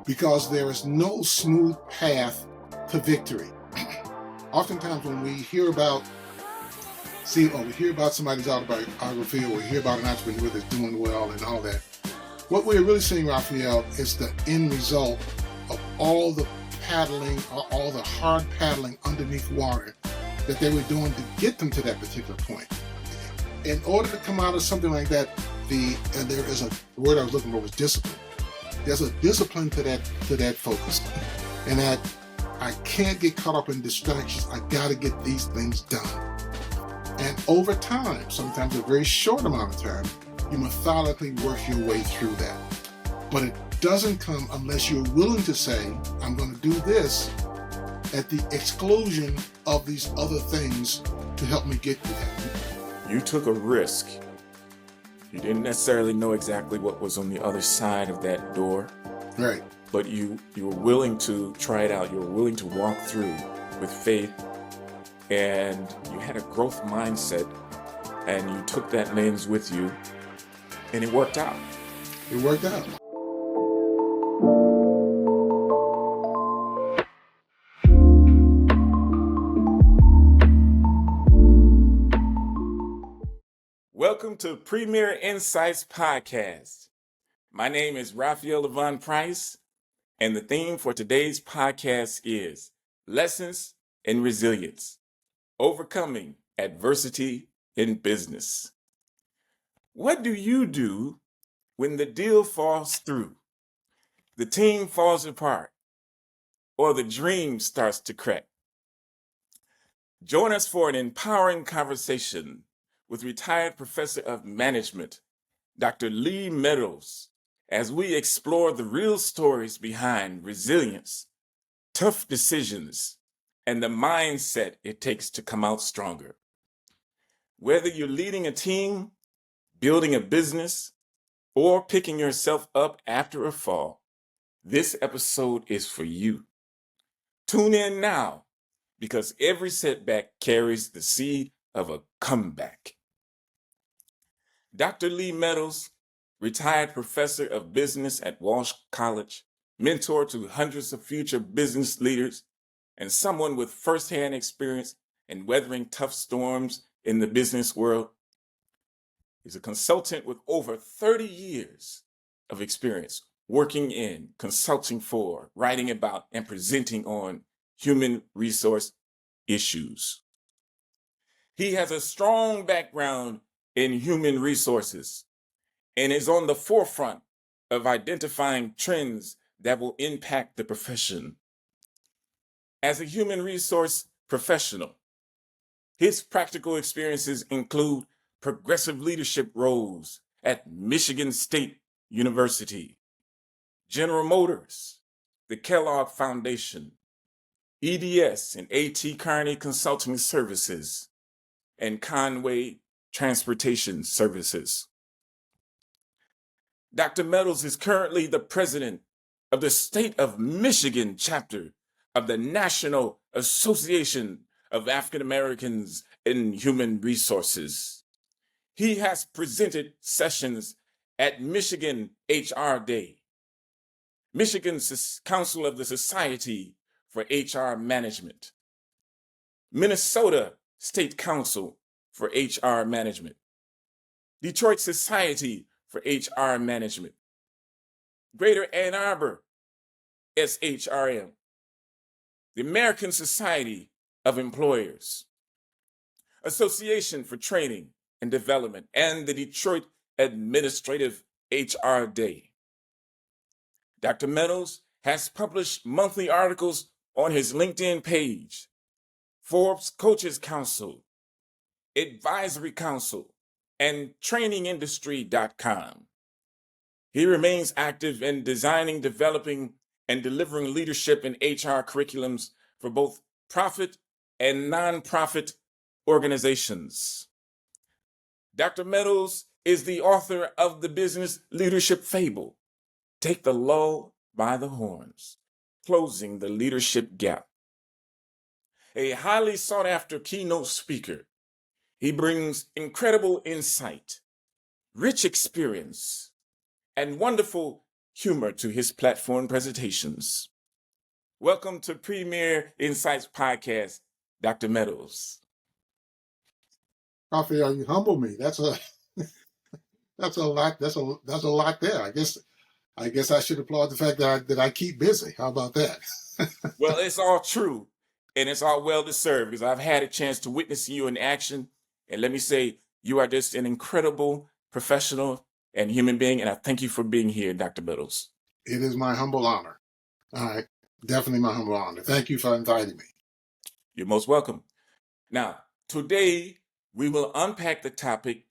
because there is no smooth path to victory. Oftentimes when we hear about somebody's autobiography, or we hear about an entrepreneur that's doing well and all that, what we're really seeing, Raphael, is the end result of all the paddling, or all the hard paddling underneath water that they were doing to get them to that particular point. In order to come out of something like that, there is a word I was looking for, was discipline. There's a discipline to that focus, and that I can't get caught up in distractions. I got to get these things done. And over time, sometimes a very short amount of time, you methodically work your way through that. But it doesn't come unless you're willing to say, I'm going to do this at the exclusion of these other things to help me get to that. You took a risk. You didn't necessarily know exactly what was on the other side of that door. Right. But you were willing to try it out. You were willing to walk through with faith, and you had a growth mindset, and you took that lens with you, and it worked out. It worked out. Welcome to Premier Insights Podcast. My name is Raphael LaVon Price, and the theme for today's podcast is Lessons in Resilience, Overcoming Adversity in Business. What do you do when the deal falls through, the team falls apart, or the dream starts to crack? Join us for an empowering conversation with retired professor of management, Dr. Meadows, as we explore the real stories behind resilience, tough decisions, and the mindset it takes to come out stronger. Whether you're leading a team, building a business, or picking yourself up after a fall, this episode is for you. Tune in now, because every setback carries the seed of a comeback. Dr. Meadows, retired professor of business at Walsh College, mentor to hundreds of future business leaders, and someone with firsthand experience in weathering tough storms in the business world. He's a consultant with over 30 years of experience working in, consulting for, writing about, and presenting on human resource issues. He has a strong background in human resources and is on the forefront of identifying trends that will impact the profession. As a human resource professional, his practical experiences include progressive leadership roles at Michigan State University, General Motors, the Kellogg Foundation, EDS and A.T. Kearney Consulting Services, and Conway Transportation Services. Dr. Meadows is currently the president of the State of Michigan chapter of the National Association of African Americans in Human Resources. He has presented sessions at Michigan HR Day, Michigan's Council of the Society for HR Management, Minnesota State Council for HR Management, Detroit Society for HR Management, Greater Ann Arbor SHRM, the American Society of Employers, Association for Training and Development, and the Detroit Administrative HR Day. Dr. Meadows has published monthly articles on his LinkedIn page, Forbes Coaches Council, Advisory Council, and trainingindustry.com. He remains active in designing, developing, and delivering leadership and HR curriculums for both profit and nonprofit organizations. Dr. Meadows is the author of the business leadership fable, Take the Lull by the Horns, Closing the Leadership Gap. A highly sought-after keynote speaker, he brings incredible insight, rich experience, and wonderful humor to his platform presentations. Welcome to Premier Insights Podcast, Dr. Meadows. Raphael, you humble me. That's a lot. That's a lot there. I guess I should applaud the fact that I keep busy. How about that? Well, it's all true, and it's all well deserved because I've had a chance to witness you in action. And let me say, you are just an incredible professional and human being, and I thank you for being here, Dr. Meadows. It is my humble honor. All right, definitely my humble honor. Thank you for inviting me. You're most welcome. Now, today we will unpack the topic,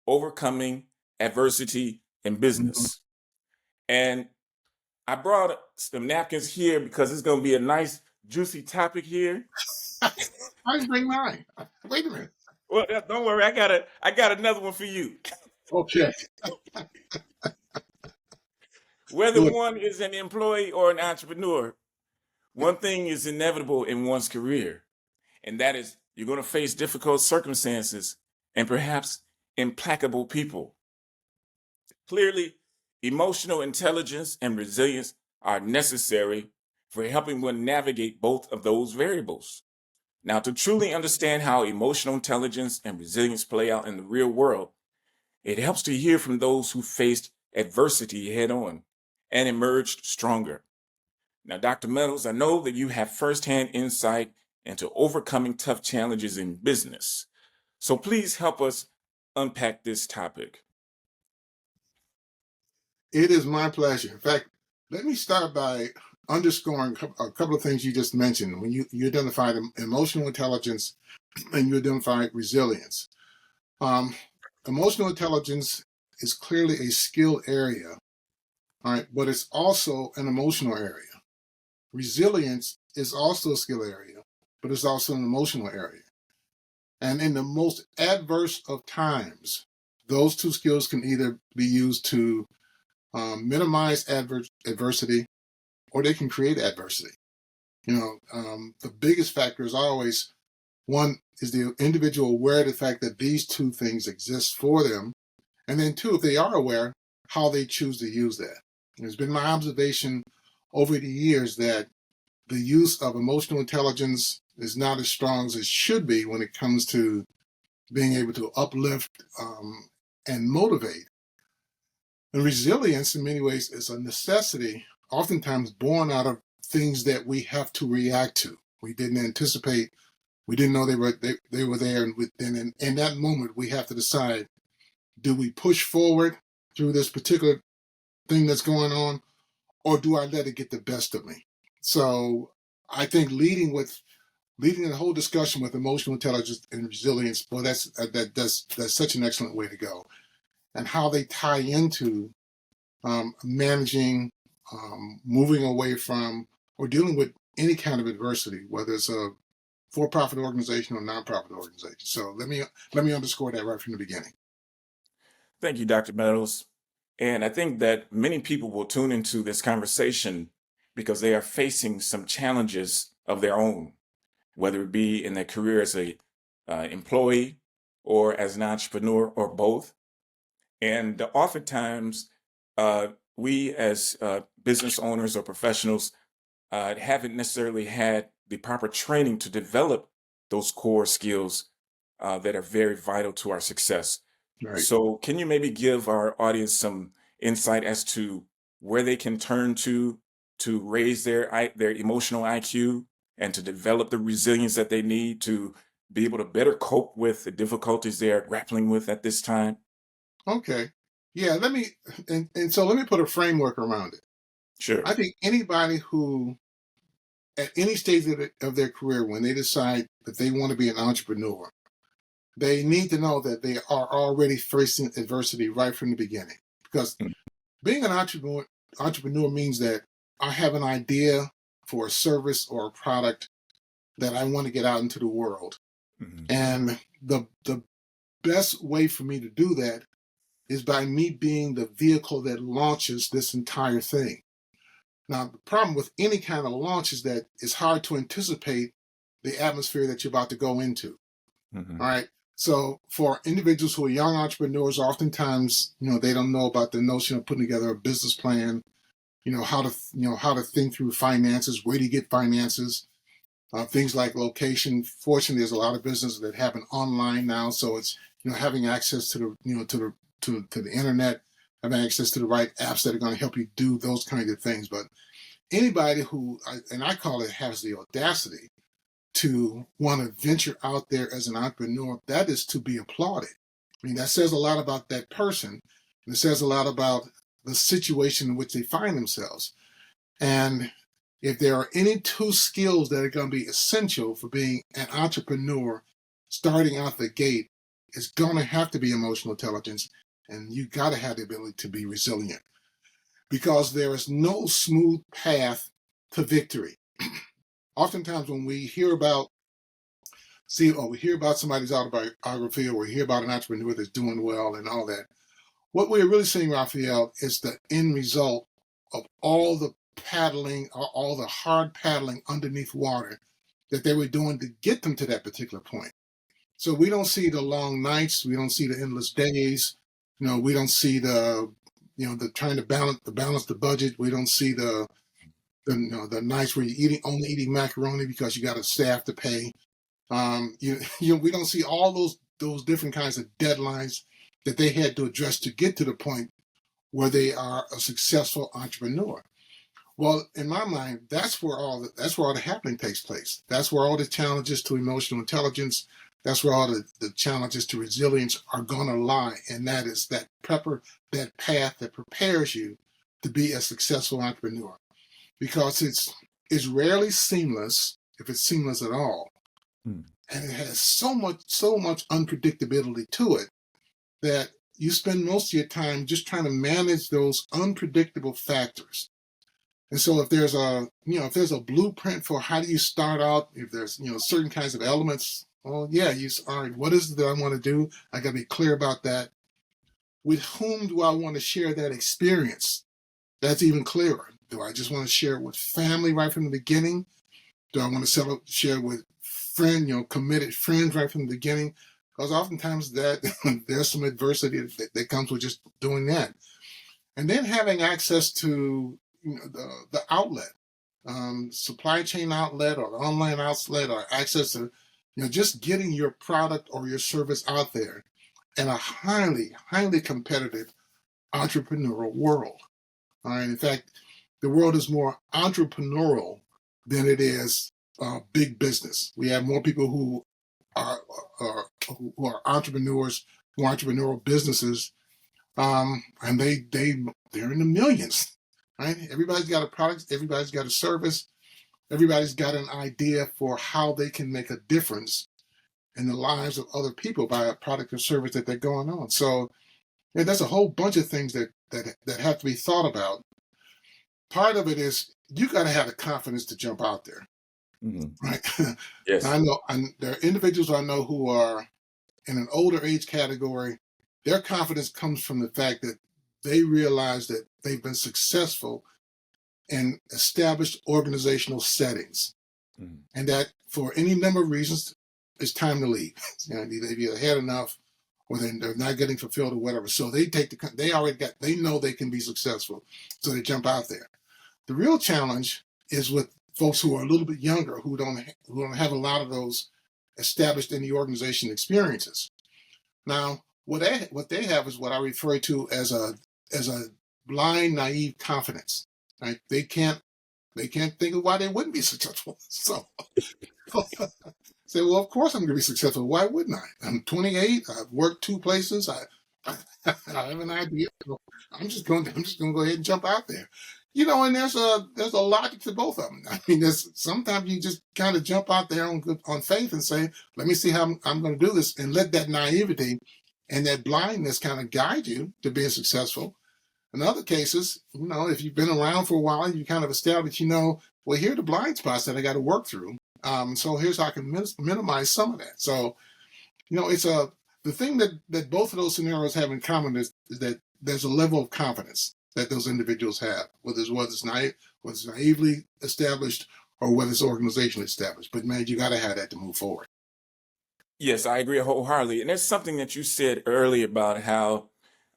overcoming adversity in business. And I brought some napkins here because it's going to be a nice, juicy topic here. I didn't bring mine. Wait a minute. Well, don't worry. I got another one for you. Okay. Whether Good. one is an employee or an entrepreneur, one thing is inevitable in one's career, and that is you're going to face difficult circumstances and perhaps implacable people. Clearly, emotional intelligence and resilience are necessary for helping one navigate both of those variables. Now, to truly understand how emotional intelligence and resilience play out in the real world, it helps to hear from those who faced adversity head on and emerged stronger. Now, Dr. Meadows, I know that you have firsthand insight into overcoming tough challenges in business. So please help us unpack this topic. It is my pleasure. In fact, let me start by underscoring a couple of things you just mentioned. When you identified emotional intelligence and you identified resilience. Emotional intelligence is clearly a skill area, all right, but it's also an emotional area. Resilience is also a skill area, but it's also an emotional area. And in the most adverse of times, those two skills can either be used to minimize adversity, or they can create adversity. The biggest factor is always, one, is the individual aware of the fact that these two things exist for them? And then two, if they are aware, how they choose to use that. It's been my observation over the years that the use of emotional intelligence is not as strong as it should be when it comes to being able to uplift and motivate. And resilience, in many ways, is a necessity, oftentimes born out of things that we have to react to. We didn't anticipate, we didn't know they were there, and then in that moment, we have to decide: do we push forward through this particular thing that's going on, or do I let it get the best of me? So I think leading the whole discussion with emotional intelligence and resilience, well, that's such an excellent way to go, and how they tie into managing, moving away from, or dealing with any kind of adversity, whether it's a for-profit organization or nonprofit organization. So let me underscore that right from the beginning. Thank you, Dr. Meadows. And I think that many people will tune into this conversation because they are facing some challenges of their own, whether it be in their career as a employee or as an entrepreneur or both. And oftentimes, we as business owners or professionals haven't necessarily had the proper training to develop those core skills that are very vital to our success. Right. So can you maybe give our audience some insight as to where they can turn to raise their emotional IQ and to develop the resilience that they need to be able to better cope with the difficulties they are grappling with at this time? Okay. Yeah, let me put a framework around it. Sure. I think anybody who, at any stage of their career, when they decide that they want to be an entrepreneur, they need to know that they are already facing adversity right from the beginning. Because being an entrepreneur means that I have an idea for a service or a product that I want to get out into the world. Mm-hmm. And the best way for me to do that is by me being the vehicle that launches this entire thing. Now, the problem with any kind of launch is that it's hard to anticipate the atmosphere that you're about to go into. Mm-hmm. All right. So for individuals who are young entrepreneurs, oftentimes, they don't know about the notion of putting together a business plan, how to think through finances, where to get finances, things like location. Fortunately, there's a lot of businesses that happen online now, so it's having access to the to the internet, having access to the right apps that are going to help you do those kinds of things. But anybody who, and I call it, has the audacity to want to venture out there as an entrepreneur, that is to be applauded. I mean, that says a lot about that person, and it says a lot about the situation in which they find themselves. And if there are any two skills that are going to be essential for being an entrepreneur starting out the gate, it's going to have to be emotional intelligence, and you got to have the ability to be resilient, because there is no smooth path to victory. Oftentimes when we hear about somebody's autobiography, or we hear about an entrepreneur that's doing well and all that, what we're really seeing, Raphael, is the end result of all the paddling, all the hard paddling underneath water that they were doing to get them to that particular point. So we don't see the long nights, we don't see the endless days, we don't see the trying to balance the budget. We don't see the nights where you're only eating macaroni because you got a staff to pay. We don't see all those different kinds of deadlines that they had to address to get to the point where they are a successful entrepreneur. Well, in my mind, that's where all the happening takes place. That's where all the challenges to emotional intelligence, that's where all the challenges to resilience are going to lie. And that is that path that prepares you to be a successful entrepreneur. Because it's rarely seamless, if it's seamless at all. And it has so much unpredictability to it that you spend most of your time just trying to manage those unpredictable factors. And so if there's a blueprint for how do you start out, if there's certain kinds of elements, all right, what is it that I want to do? I got to be clear about that. With whom do I want to share that experience? That's even clearer. Do I just want to share it with family right from the beginning? Do I want to share it with committed friends right from the beginning? Because oftentimes there's some adversity that comes with just doing that. And then having access to the outlet, supply chain outlet, or the online outlet, or access to just getting your product or your service out there in a highly, highly competitive entrepreneurial world. All right. In fact, the world is more entrepreneurial than it is big business. We have more people who are entrepreneurs, who are entrepreneurial businesses, and they're in the millions. Right? Everybody's got a product, everybody's got a service, everybody's got an idea for how they can make a difference in the lives of other people by a product or service that they're going on. So there's a whole bunch of things that have to be thought about. Part of it is you got to have the confidence to jump out there, right? Yes. There are individuals I know who are in an older age category. Their confidence comes from the fact that they realize that they've been successful in established organizational settings, and that for any number of reasons, it's time to leave. They've either had enough, or they're not getting fulfilled, or whatever. So they know they can be successful, so they jump out there. The real challenge is with folks who are a little bit younger, who don't have a lot of those established in the organization experiences. Now, what they have is what I refer to as a blind, naive confidence. Right? They can't think of why they wouldn't be successful. So say, well, of course I'm going to be successful. Why wouldn't I? I'm 28. I've worked 2 places. I have an idea. I'm just going to go ahead and jump out there. And there's a logic to both of them. I mean, sometimes you just kind of jump out there on faith and say, let me see how I'm going to do this, and let that naivety and that blindness kind of guide you to being successful. In other cases, if you've been around for a while, you kind of establish, well, here are the blind spots that I got to work through. So here's how I can minimize some of that. So, it's the thing that both of those scenarios have in common is that there's a level of confidence that those individuals have, whether it's naively established or whether it's organizationally established. But man, you got to have that to move forward. Yes, I agree wholeheartedly. And there's something that you said earlier about how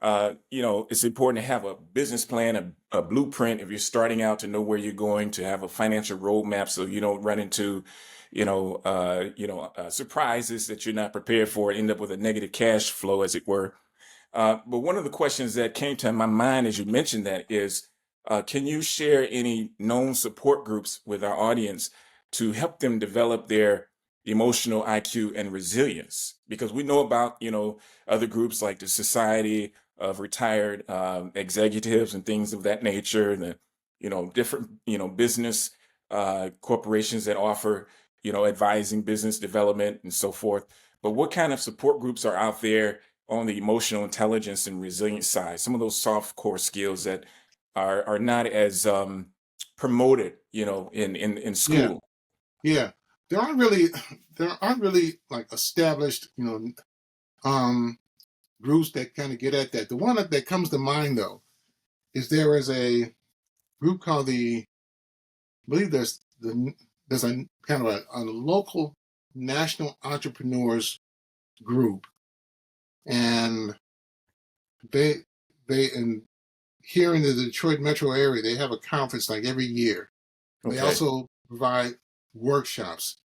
It's important to have a business plan, a blueprint if you're starting out, to know where you're going, to have a financial roadmap so you don't run into, surprises that you're not prepared for and end up with a negative cash flow, as it were. But one of the questions that came to my mind as you mentioned that is, can you share any known support groups with our audience to help them develop their emotional IQ and resilience? Because we know about, other groups like the Society of Retired Executives and things of that nature, and different, business corporations that offer, advising, business development, and so forth. But what kind of support groups are out there on the emotional intelligence and resilience side? Some of those soft core skills that are not as promoted, in Yeah, school. yeah. There aren't really there aren't really like established, um, groups that kind of get at that. The one that comes to mind though is there is a group called I believe there's a kind of a local national entrepreneurs group, and they and here in the Detroit metro area they have a conference like every year. They Okay, also provide workshops.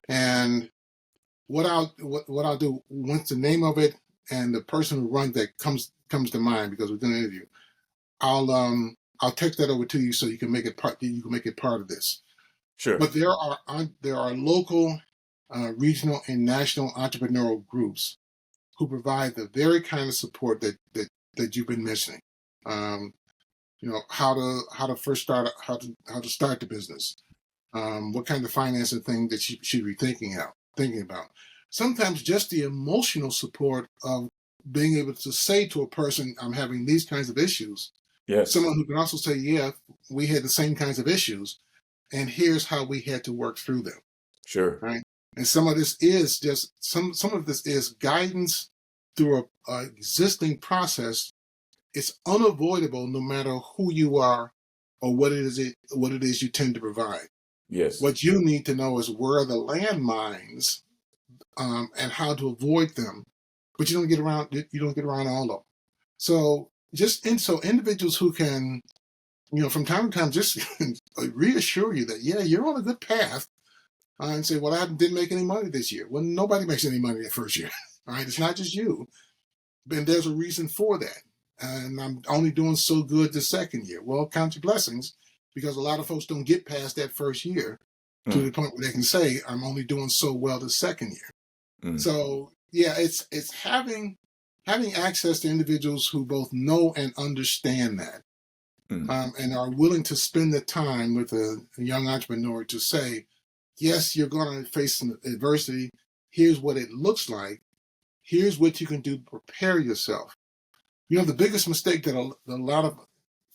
And what I'll do once the name of it and the person who runs that comes to mind because we're doing an interview, I'll text that over to you so you can make it part of this. sure. But there are local, regional, and national entrepreneurial groups who provide the very kind of support that you've been mentioning. Um, how to first start how to start the business, what kind of financing thing that you should be thinking about. Sometimes just the emotional support of being able to say to a person, "I'm having these kinds of issues." Yes, Someone who can also say, "Yeah, we had the same kinds of issues, and here's how we had to work through them." sure. Right? And some of this is just some of this is guidance through a existing process. It's unavoidable no matter who you are or what it is you tend to provide. Yes, What you need to know is where are the landmines, and how to avoid them. But you don't get around all of them. So so individuals who can, from time to time, just reassure you that yeah, you're on a good path, and say, well, I didn't make any money this year. Well, nobody makes any money that first year. All right, it's not just you, and there's a reason for that. And I'm only doing so good the second year. Well, count your blessings, because a lot of folks don't get past that first year to mm, the point where they can say, I'm only doing so well the second year. mm, So yeah, it's having access to individuals who both know and understand that, mm. and are willing to spend the time with a young entrepreneur to say, yes, you're going to face some adversity. Here's what it looks like. Here's what you can do to prepare yourself. The biggest mistake that a lot of,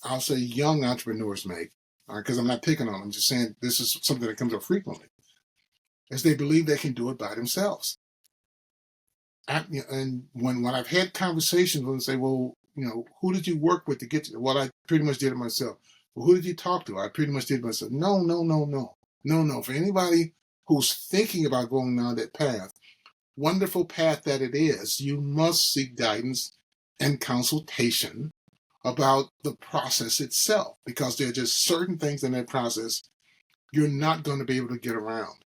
I'll say, young entrepreneurs make, because I'm not picking on them, I'm just saying this is something that comes up frequently, is they believe they can do it by themselves. And when I've had conversations with them, say, well, who did you work with to get to? Well, I pretty much did it myself. Well, who did you talk to? I pretty much did it myself. No, no, no, no, no, no. For anybody who's thinking about going down that path, wonderful path that it is, you must seek guidance and consultation about the process itself, because there are just certain things in that process you're not going to be able to get around.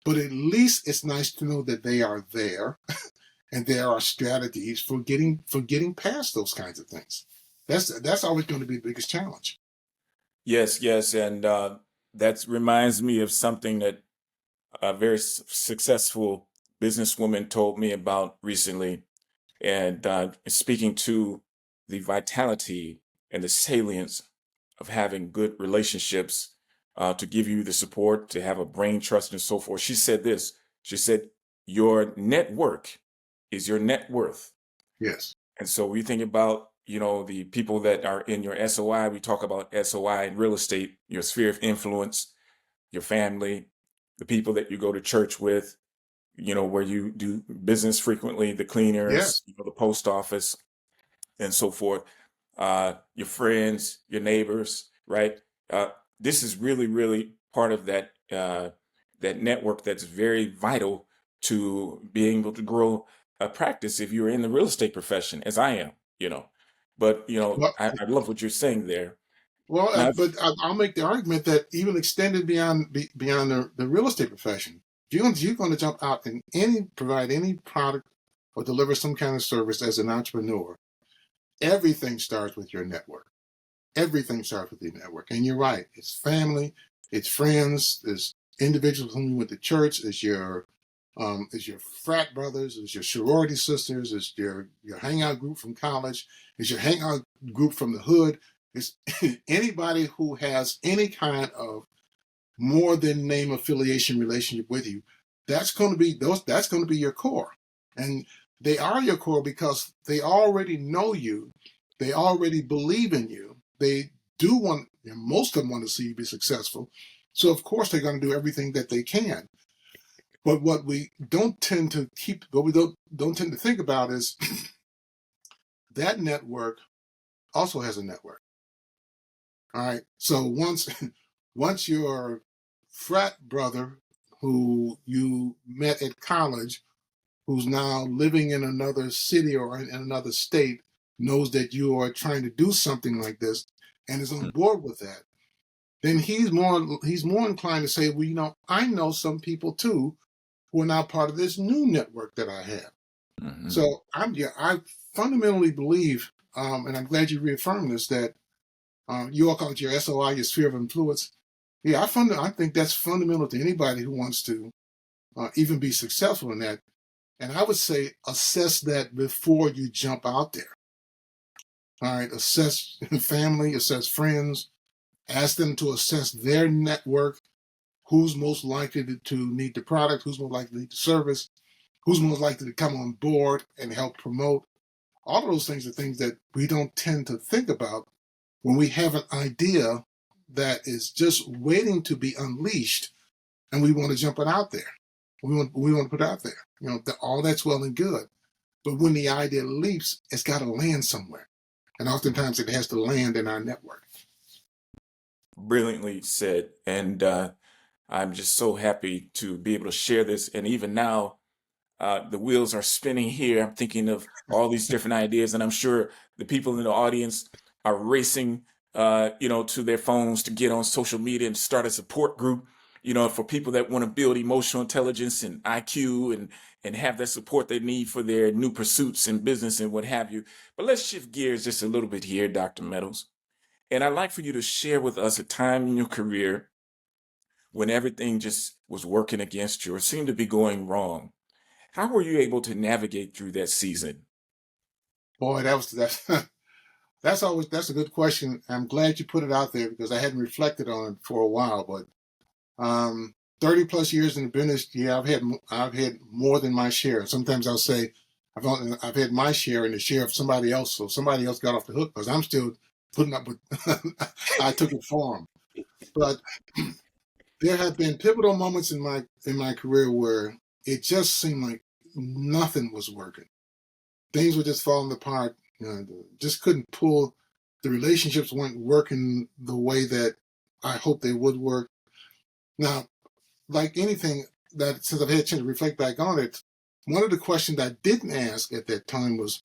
But at least it's nice to know that they are there and there are strategies for getting past those kinds of things. That's always going to be the biggest challenge. Yes, yes, and that reminds me of something that a very successful businesswoman told me about recently, and speaking to the vitality and the salience of having good relationships, to give you the support, to have a brain trust, and so forth. She said this. She said, "Your network is your net worth." Yes. And so we think about, the people that are in your SOI. We talk about SOI in real estate, your sphere of influence, your family, the people that you go to church with, where you do business frequently, the cleaners, Yes. the post office, and so forth, your friends, your neighbors, right? Uh, this is really, really part of that network that's very vital to being able to grow a practice if you're in the real estate profession, as I am. But Well, I love what you're saying there. well, Now, I'll make the argument that even extended beyond the real estate profession, if you're going to jump out and provide any product or deliver some kind of service as an entrepreneur, everything starts with your network. Everything starts with your network. And you're right. It's family, it's friends, it's individuals whom you went to church, it's your frat brothers, it's your sorority sisters, it's your hangout group from college, it's your hangout group from the hood. It's anybody who has any kind of more than name affiliation relationship with you. That's going to be your core. And they are your core because they already know you. They already believe in you. They do want, most of them want to see you be successful. So of course they're going to do everything that they can. But what we don't tend to don't tend to think about is that network also has a network. All right. So once your frat brother who you met at college, who's now living in another city or in another state, knows that you are trying to do something like this and is on board with that, then he's more inclined to say, well, I know some people too who are now part of this new network that I have. mm-hmm. So I fundamentally believe, and I'm glad you reaffirmed this, that you all call it your SOI, your sphere of influence. Yeah, I think that's fundamental to anybody who wants to even be successful in that. And I would say assess that before you jump out there. All right, assess family, assess friends, ask them to assess their network, who's most likely to need the product, who's most likely to need the service, who's most likely to come on board and help promote. All of those things are things that we don't tend to think about when we have an idea that is just waiting to be unleashed and we want to jump it out there. We want to put it out there. All that's well and good. But when the idea leaps, it's got to land somewhere. And oftentimes it has to land in our network. Brilliantly said. And I'm just so happy to be able to share this. And even now, the wheels are spinning here. I'm thinking of all these different ideas, and I'm sure the people in the audience are racing, to their phones to get on social media and start a support group, for people that want to build emotional intelligence and IQ and have that support they need for their new pursuits in business and what have you. But let's shift gears just a little bit here, Dr. Meadows. And I'd like for you to share with us a time in your career when everything just was working against you or seemed to be going wrong. How were you able to navigate through that season? Boy, that's a good question. I'm glad you put it out there because I hadn't reflected on it for a while. But 30 plus years in the business, yeah, I've had more than my share. Sometimes I'll say I've had my share and the share of somebody else, so somebody else got off the hook because I'm still putting up with. I took it for them. But there have been pivotal moments in my career where it just seemed like nothing was working. Things were just falling apart. Just couldn't pull. The relationships weren't working the way that I hoped they would work. Now, like anything that since I've had a chance to reflect back on it, one of the questions I didn't ask at that time was,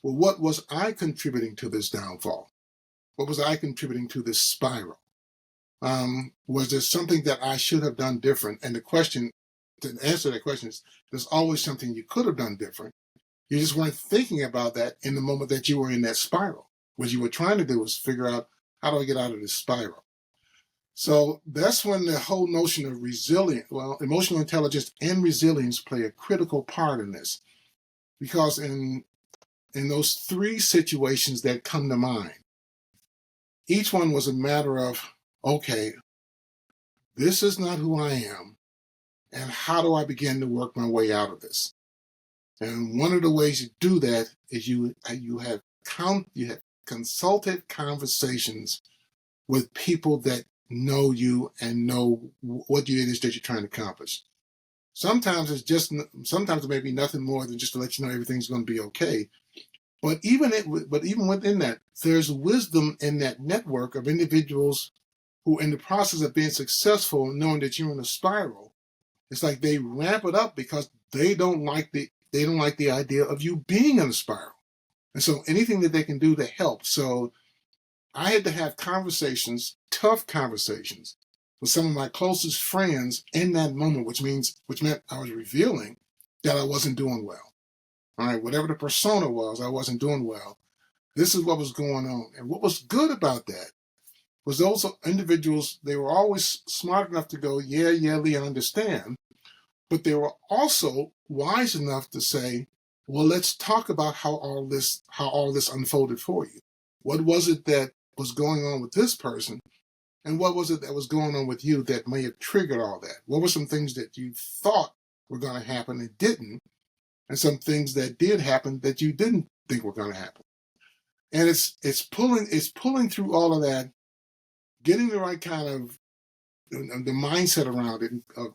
well, what was I contributing to this downfall? What was I contributing to this spiral? Was there something that I should have done different? And to answer that question is, there's always something you could have done different. You just weren't thinking about that in the moment that you were in that spiral. What you were trying to do was figure out, how do I get out of this spiral? So that's when the whole notion of emotional intelligence and resilience play a critical part in this. Because in those three situations that come to mind, each one was a matter of, okay, this is not who I am, and how do I begin to work my way out of this? And one of the ways you do that is you have consulted conversations with people that know you and know what it is that you're trying to accomplish. Sometimes it may be nothing more than just to let you know everything's going to be okay. But even within that, there's wisdom in that network of individuals who, in the process of being successful, knowing that you're in a spiral, it's like they ramp it up because they don't like the idea of you being in a spiral. And so anything that they can do to help. So I had to have conversations, tough conversations, with some of my closest friends in that moment, which meant I was revealing that I wasn't doing well. All right, whatever the persona was, I wasn't doing well. This is what was going on. And what was good about that was those individuals, they were always smart enough to go, yeah, Lee, I understand. But they were also wise enough to say, well, let's talk about how all this unfolded for you. What was it that was going on with this person? And what was it that was going on with you that may have triggered all that? What were some things that you thought were going to happen and didn't? And some things that did happen that you didn't think were going to happen. And it's pulling through all of that, getting the right kind of the mindset around it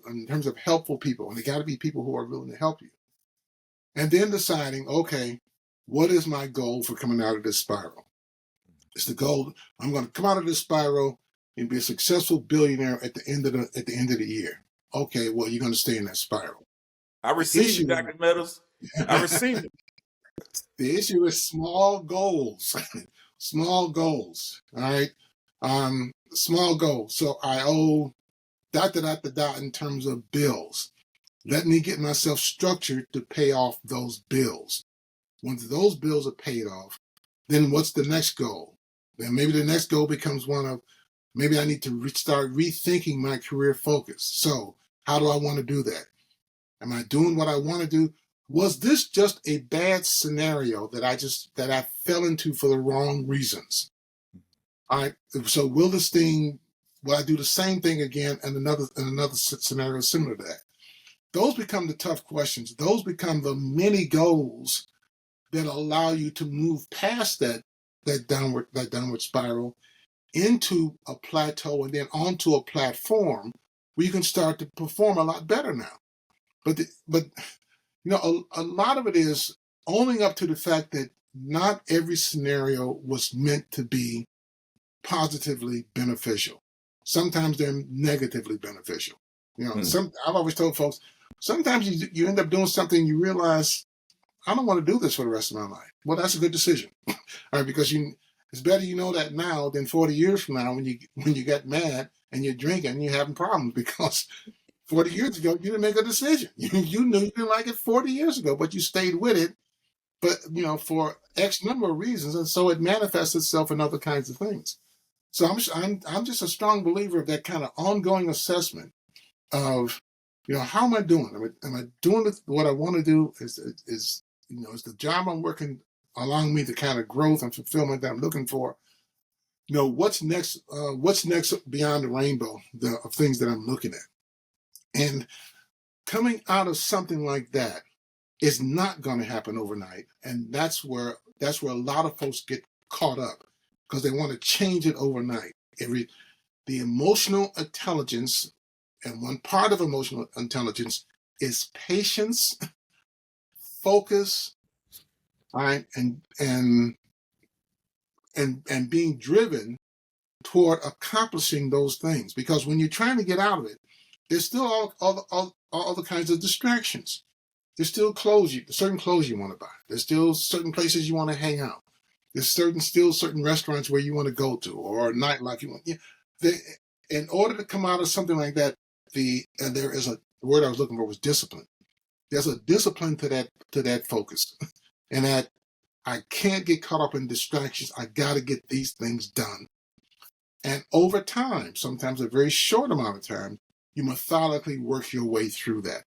in terms of helpful people. And they got to be people who are willing to help you. And then deciding, okay, what is my goal for coming out of this spiral? It's the goal. I'm going to come out of this spiral and be a successful billionaire at the end of the year. Okay, well, you're going to stay in that spiral. I received it, Dr. Meadows. I received it. The issue is small goals. Small goals. All right. Small goals. So I owe ... in terms of bills. Let me get myself structured to pay off those bills. Once those bills are paid off, then what's the next goal? Then maybe the next goal becomes one of, maybe I need to start rethinking my career focus. So how do I want to do that? Am I doing what I want to do? Was this just a bad scenario that I fell into for the wrong reasons? All right. So will I do the same thing again in another scenario similar to that? Those become the tough questions. Those become the mini goals that allow you to move past that downward spiral into a plateau and then onto a platform where you can start to perform a lot better now. But a lot of it is owning up to the fact that not every scenario was meant to be positively beneficial. Sometimes they're negatively beneficial. I've always told folks, sometimes you end up doing something, you realize, I don't want to do this for the rest of my life. Well, that's a good decision. All right, because it's better you know that now than 40 years from now when you get mad and you're drinking and you're having problems, because 40 years ago you didn't make a decision. You knew you didn't like it 40 years ago, but you stayed with it, but for X number of reasons, and so it manifests itself in other kinds of things. So I'm just a strong believer of that kind of ongoing assessment of, how am I doing? Am I doing what I want to do? Is the job I'm working allowing me the kind of growth and fulfillment that I'm looking for? What's next? What's next beyond the rainbow of things that I'm looking at? And coming out of something like that is not going to happen overnight, and that's where a lot of folks get caught up, because they want to change it overnight. The emotional intelligence, and one part of emotional intelligence is patience, focus, right, and being driven toward accomplishing those things. Because when you're trying to get out of it, there's still all the kinds of distractions. There's still certain clothes you want to buy. There's still certain places you want to hang out. There's still certain restaurants where you want to go to, or a nightlife you want. In order to come out of something like that, and there is the word I was looking for was discipline. There's a discipline to that focus, and that I can't get caught up in distractions. I got to get these things done. And over time, sometimes a very short amount of time, you methodically work your way through that.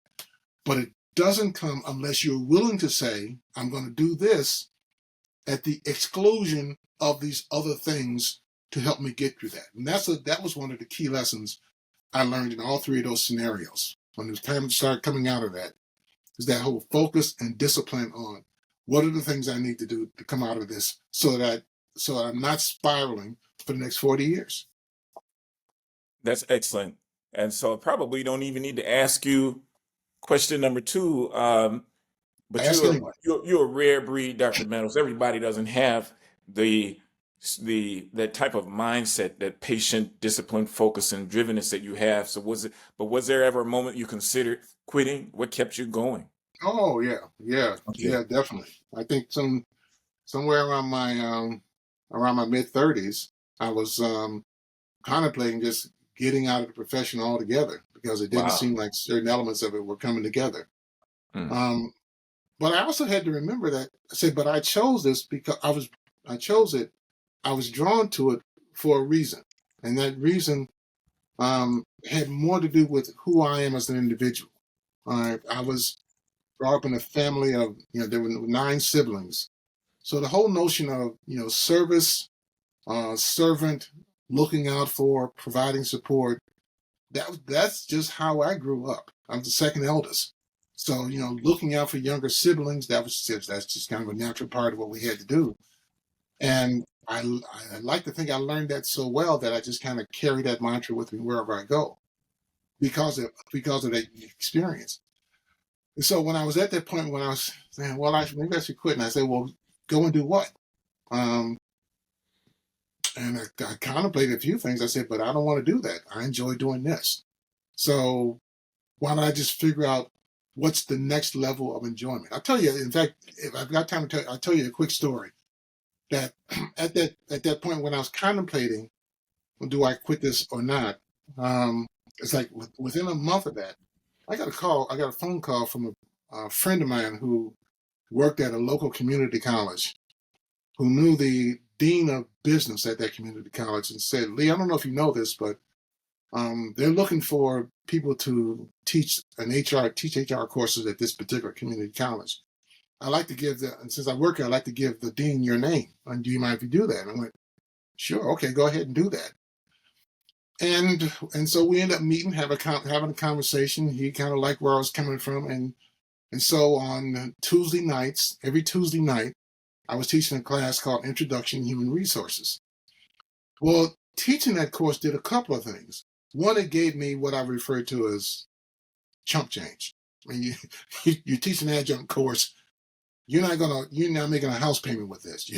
But it doesn't come unless you're willing to say, I'm going to do this at the exclusion of these other things to help me get through that. And that was one of the key lessons I learned in all three of those scenarios. When it was time to start coming out of that, is that whole focus and discipline on what are the things I need to do to come out of this so that I'm not spiraling for the next 40 years. That's excellent. And so I probably don't even need to ask you question number 2. But you're a rare breed, Dr. Meadows. Everybody doesn't have that type of mindset, that patient, disciplined, focus, and drivenness that you have. So was there ever a moment you considered quitting? What kept you going? Oh yeah, definitely. I think somewhere around my mid-30s, I was contemplating just getting out of the profession altogether because it didn't Wow. seem like certain elements of it were coming together. Mm. Um, but I also had to remember that I said, but I chose this because I chose it. I was drawn to it for a reason, and that reason had more to do with who I am as an individual. I was brought up in a family of, there were 9 siblings. So the whole notion of, service, servant, looking out for, providing support, that's just how I grew up. I'm the second eldest. So, looking out for younger siblings, that's just kind of a natural part of what we had to do. And I like to think I learned that so well that I just kind of carry that mantra with me wherever I go because of that experience. And so when I was at that point when I was saying, well, maybe I should quit, and I said, well, go and do what? Um, and I contemplated a few things. I said, but I don't want to do that. I enjoy doing this. So why don't I just figure out what's the next level of enjoyment? I'll tell you, in fact, if I've got time to tell you, I'll tell you a quick story that at that point when I was contemplating, well, do I quit this or not? It's like within a month of that, I got a phone call from a friend of mine who worked at a local community college, who knew the dean of business at that community college, and said, Lee, I don't know if you know this, but they're looking for people to teach HR courses at this particular community college. I like to give and since I work here, I like to give the dean your name. And do you mind if you do that? And I went, sure, okay, go ahead and do that. And so we ended up meeting, having a conversation. He kind of liked where I was coming from, and so on Tuesday nights, every Tuesday night, I was teaching a class called Introduction to Human Resources. Well, teaching that course did a couple of things. One, it gave me what I refer to as chump change. I mean, you teach an adjunct course, you're not making a house payment with this.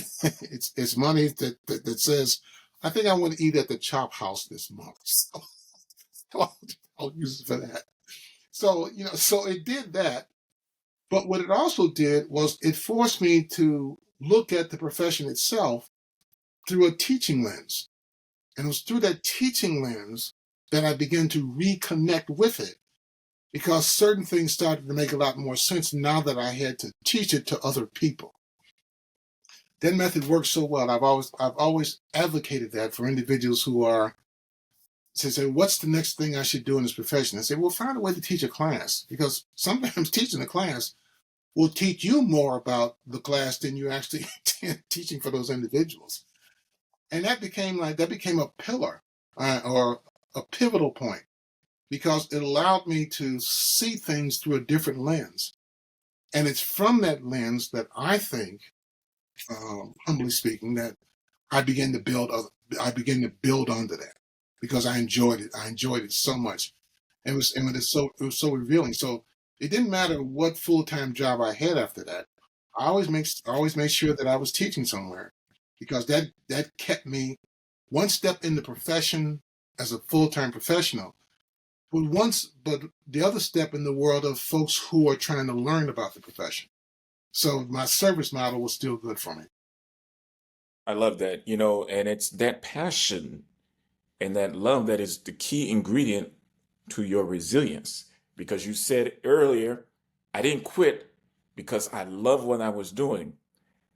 It's money that says, I think I want to eat at the Chop House this month. So I'll use it for that. So, so it did that. But what it also did was it forced me to look at the profession itself through a teaching lens. And it was through that teaching lens that I began to reconnect with it, because certain things started to make a lot more sense now that I had to teach it to other people. That method works so well. I've always advocated that for individuals who are say, what's the next thing I should do in this profession? I say, well, find a way to teach a class, because sometimes teaching a class will teach you more about the class than you actually teaching for those individuals. And that became a pillar or a pivotal point, because it allowed me to see things through a different lens. And it's from that lens that I think, humbly speaking, that I began to build. I began to build onto that because I enjoyed it. I enjoyed it so much. It was so revealing. So it didn't matter what full-time job I had after that. I always made sure that I was teaching somewhere, because that kept me one step in the profession as a full-time professional, but the other step in the world of folks who are trying to learn about the profession. So my service model was still good for me. I love that, and it's that passion and that love that is the key ingredient to your resilience. Because you said earlier, I didn't quit because I love what I was doing.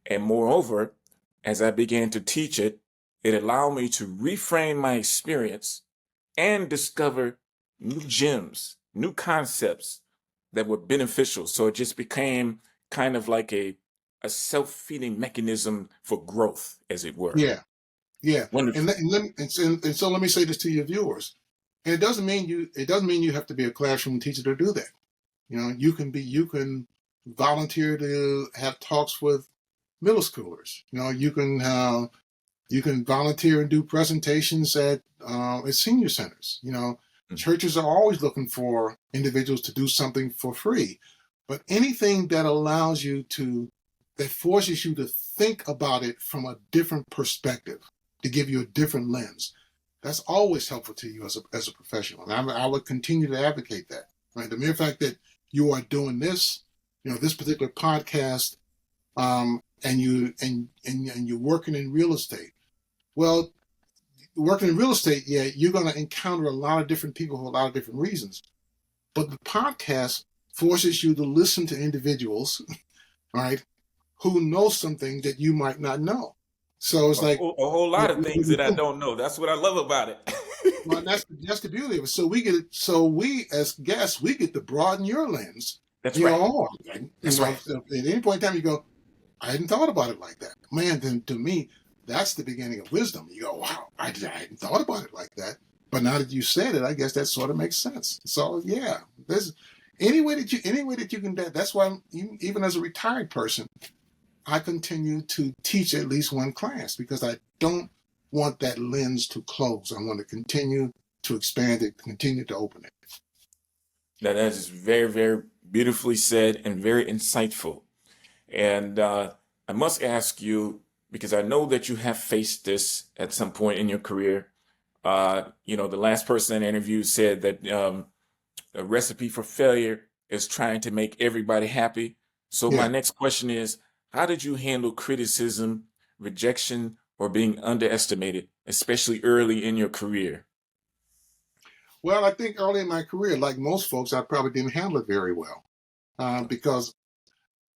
And moreover, as I began to teach it, it allowed me to reframe my experience and discover new gems, new concepts that were beneficial. So it just became kind of like a self-feeding mechanism for growth, as it were. Yeah, yeah. And, Wonderful. so let me say this to your viewers. And it doesn't mean you have to be a classroom teacher to do that. You can volunteer to have talks with middle schoolers. You can volunteer and do presentations at senior centers. Mm. Churches are always looking for individuals to do something for free, but anything that forces you to think about it from a different perspective, to give you a different lens, that's always helpful to you as a professional. And I would continue to advocate that. Right, the mere fact that you are doing this, this particular podcast, and you're working in real estate. Well, working in real estate, yeah, you're going to encounter a lot of different people for a lot of different reasons. But the podcast forces you to listen to individuals, right, who know something that you might not know. So it's like A whole lot what of things we that I do. don't know. That's what I love about it. Well, that's the beauty of it. So we get it. So we as guests, we get to broaden your lens. That's You know, right. That's right. so at any point in time, you go, I hadn't thought about it like that. Man, then to me, that's the beginning of wisdom. You go, wow, I hadn't thought about it like that. But now that you said it, I guess that sort of makes sense. So yeah, there's any way that you can. That's why even as a retired person, I continue to teach at least one class because I don't want that lens to close. I want to continue to expand it, continue to open it. That is very, very beautifully said and very insightful. And I must ask you, because I know that you have faced this at some point in your career. The last person I interviewed said that a recipe for failure is trying to make everybody happy. So my Yeah. next question is, how did you handle criticism, rejection, or being underestimated, especially early in your career? Well, I think early in my career, like most folks, I probably didn't handle it very well because,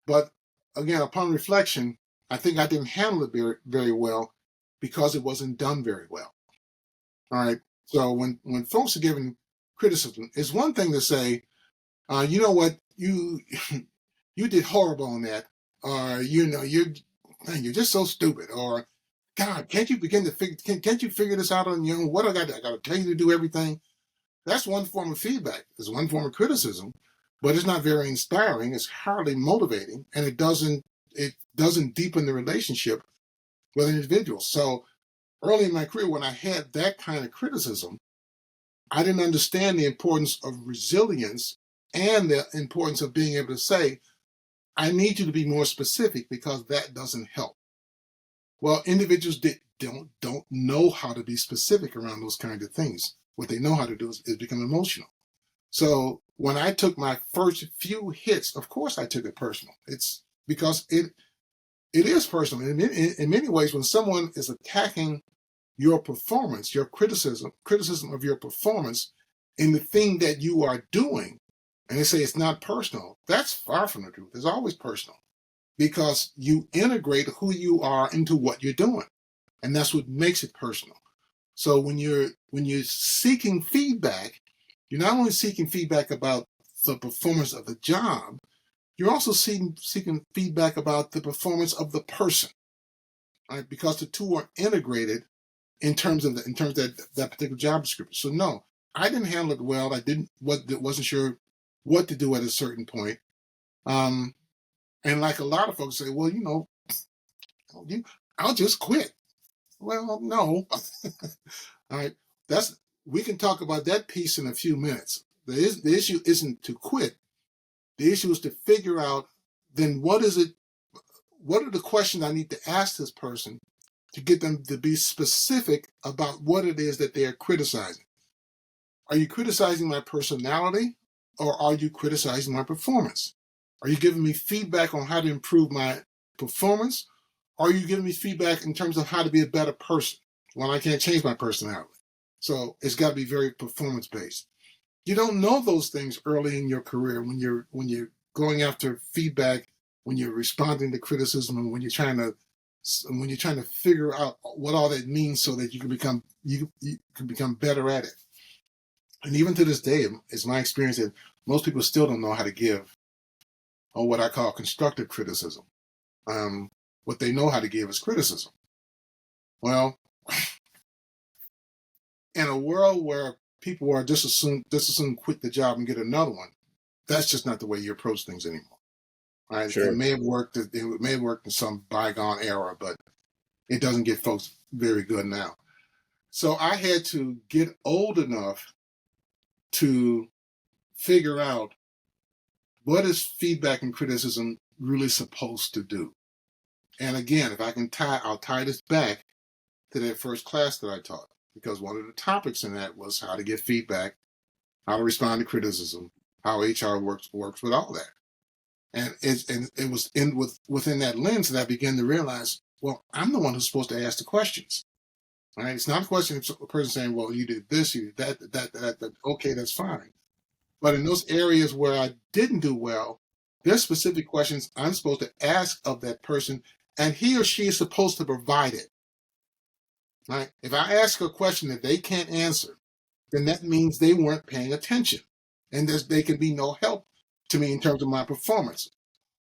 but again, upon reflection, I think I didn't handle it very, very well because it wasn't done very well. All right. So when folks are giving criticism, it's one thing to say, you know what, you did horrible on that, or you're just so stupid, or God, can't you begin to can't you figure this out on your own? What I got to tell you to do everything. That's one form of feedback. It's one form of criticism, but it's not very inspiring. It's hardly motivating, and it doesn't deepen the relationship with an individual. So early in my career, when I had that kind of criticism, I didn't understand the importance of resilience and the importance of being able to say, I need you to be more specific because that doesn't help. Well, individuals don't know how to be specific around those kinds of things. What they know how to do is become emotional. So when I took my first few hits, of course I took it personal. It's because it is personal. In many ways, when someone is attacking your performance, your criticism of your performance in the thing that you are doing, and they say it's not personal, that's far from the truth. It's always personal because you integrate who you are into what you're doing. And that's what makes it personal. So when you're seeking feedback, you're not only seeking feedback about the performance of the job, you're also seeking feedback about the performance of the person, right? Because the two are integrated in terms of that particular job description. So no, I didn't handle it well. Wasn't sure what to do at a certain point. And like a lot of folks say, well, I'll just quit. Well, no. All right. We can talk about that piece in a few minutes. The issue isn't to quit. The issue is to figure out then what are the questions I need to ask this person to get them to be specific about what it is that they're criticizing. Are you criticizing my personality or are you criticizing my performance? Are you giving me feedback on how to improve my performance? Or are you giving me feedback in terms of how to be a better person? Well, I can't change my personality. So it's got to be very performance based. You don't know those things early in your career when you're going after feedback, when you're responding to criticism, and when you're trying to figure out what all that means so that you can become better at it. And even to this day, it's my experience that most people still don't know how to give what I call constructive criticism. What they know how to give is criticism. Well, in a world where people are just assume quit the job and get another one, that's just not the way you approach things anymore. Right? Sure. It may have worked. It may have worked in some bygone era, but it doesn't get folks very good now. So I had to get old enough to figure out what is feedback and criticism really supposed to do. And again, if I can I'll tie this back to that first class that I taught, because one of the topics in that was how to get feedback, how to respond to criticism, how HR works with all that. And it was within that lens that I began to realize, well, I'm the one who's supposed to ask the questions. Right? It's not a question of a person saying, well, you did this, you did that. Okay, that's fine. But in those areas where I didn't do well, there's specific questions I'm supposed to ask of that person, and he or she is supposed to provide it. Right? If I ask a question that they can't answer, then that means they weren't paying attention. And they can be no help to me in terms of my performance.